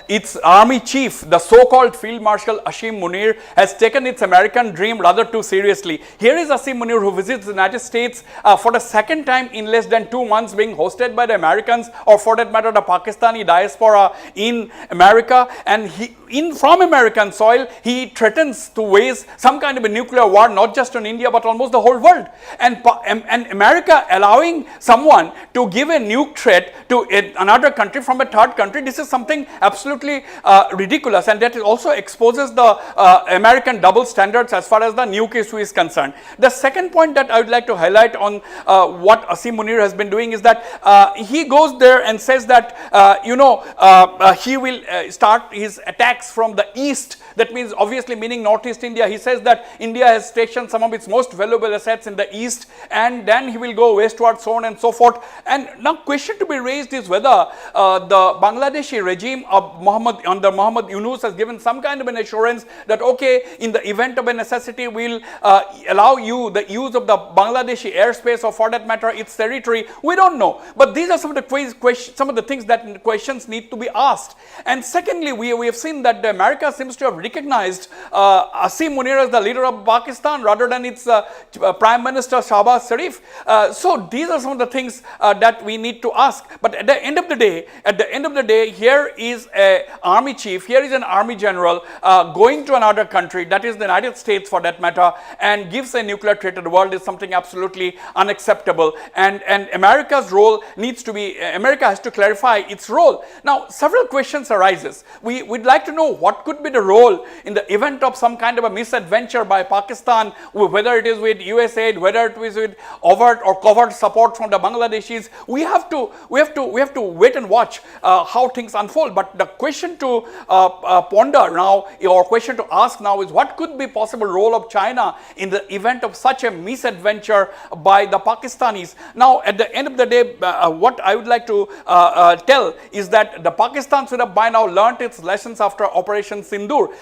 its army chief, the so-called Field Marshal Asim Munir, has taken its American dream rather too seriously. Here is Asim Munir, who visits the United States for the second time in less than 2 months, being hosted by the Americans, or for that matter the Pakistani diaspora in America, and from American soil he threatens to wage some kind of a nuclear war, not just on India but almost the whole world. And America allowing someone to give a nuke threat to another country from a third country, this is something absolutely ridiculous, and that also exposes the American double standards as far as the nuke issue is concerned. The second point that I would like to highlight on what Asim Munir has been doing is that he goes there and says that he will start his attacks from the east. That means obviously meaning Northeast India. He says that India has stationed some of its most valuable assets in the east, and then he will go westward, so on and so forth. And now question to be raised is whether the Bangladeshi regime of under Muhammad Yunus has given some kind of an assurance that okay, in the event of a necessity we'll allow you the use of the Bangladeshi airspace, or for that matter its territory. We don't know, but these are some of the things that questions need to be asked. And secondly, we have seen that America seems to have recognized Asim Munir as the leader of Pakistan rather than its Prime Minister Shahbaz Sharif. So these are some of the things that we need to ask. But at the end of the day, here is an army chief, here is an army general going to another country, that is the United States for that matter, and gives a nuclear threat to the world is something absolutely unacceptable. And America's role needs to be, America has to clarify its role. Now, several questions arises. We'd like to know what could be the role in the event of some kind of a misadventure by Pakistan, whether it is with USAID, whether it is with overt or covert support from the Bangladeshis. We have to wait and watch how things unfold. But the question to ponder now, or question to ask now, is what could be possible role of China in the event of such a misadventure by the Pakistanis. Now, at the end of the day, what I would like to tell is that the Pakistan should have by now learnt its lessons after Operation Sindoor.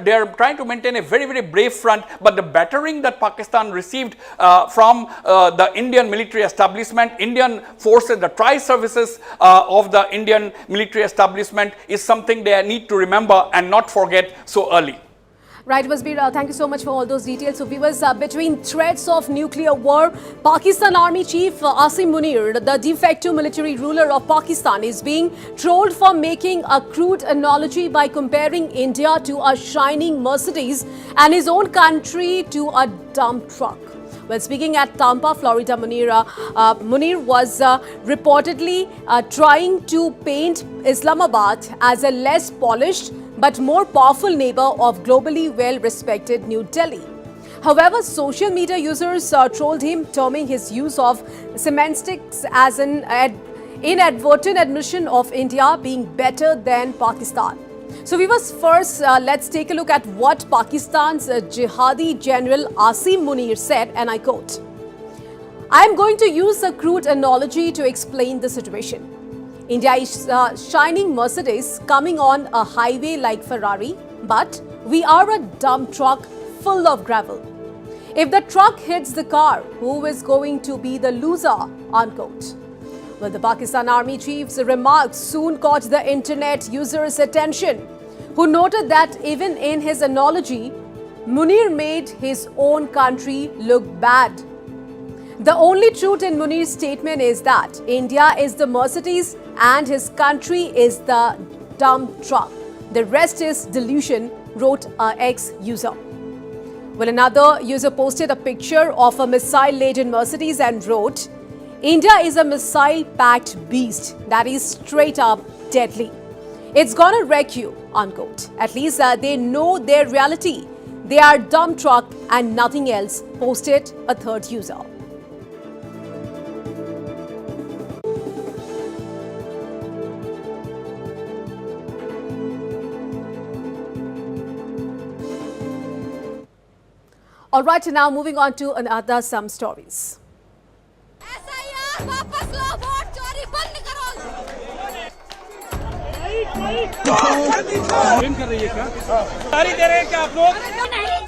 They are trying to maintain a very, very brave front, but the battering that Pakistan received from the Indian military establishment, Indian forces, the tri-services of the Indian military establishment is something they need to remember and not forget so early. Right, Wasbir, thank you so much for all those details. So, viewers, between threats of nuclear war, Pakistan Army Chief Asim Munir, the de facto military ruler of Pakistan, is being trolled for making a crude analogy by comparing India to a shining Mercedes and his own country to a dump truck. Well, speaking at Tampa, Florida, Munir was reportedly trying to paint Islamabad as a less polished but more powerful neighbor of globally well-respected New Delhi. However, social media users trolled him, terming his use of semantics as an inadvertent admission of India being better than Pakistan. So viewers, first let's take a look at what Pakistan's jihadi general Asim Munir said, and I quote, "I am going to use a crude analogy to explain the situation. India is a shining Mercedes coming on a highway like Ferrari, but we are a dump truck full of gravel. If the truck hits the car, who is going to be the loser?" Unquote. Well, the Pakistan Army Chief's remarks soon caught the internet users' attention, who noted that even in his analogy, Munir made his own country look bad. The only truth in Munir's statement is that India is the Mercedes and his country is the dump truck. The rest is delusion, wrote an ex-user. Well, another user posted a picture of a missile-laden Mercedes and wrote, "India is a missile-packed beast that is straight up deadly. It's gonna wreck you," unquote. At least they know their reality. They are dump truck and nothing else, posted a third user. All right, now moving on to another some stories. कर रही है क्या? गाड़ी दे रहे हैं क्या आप लोग? नहीं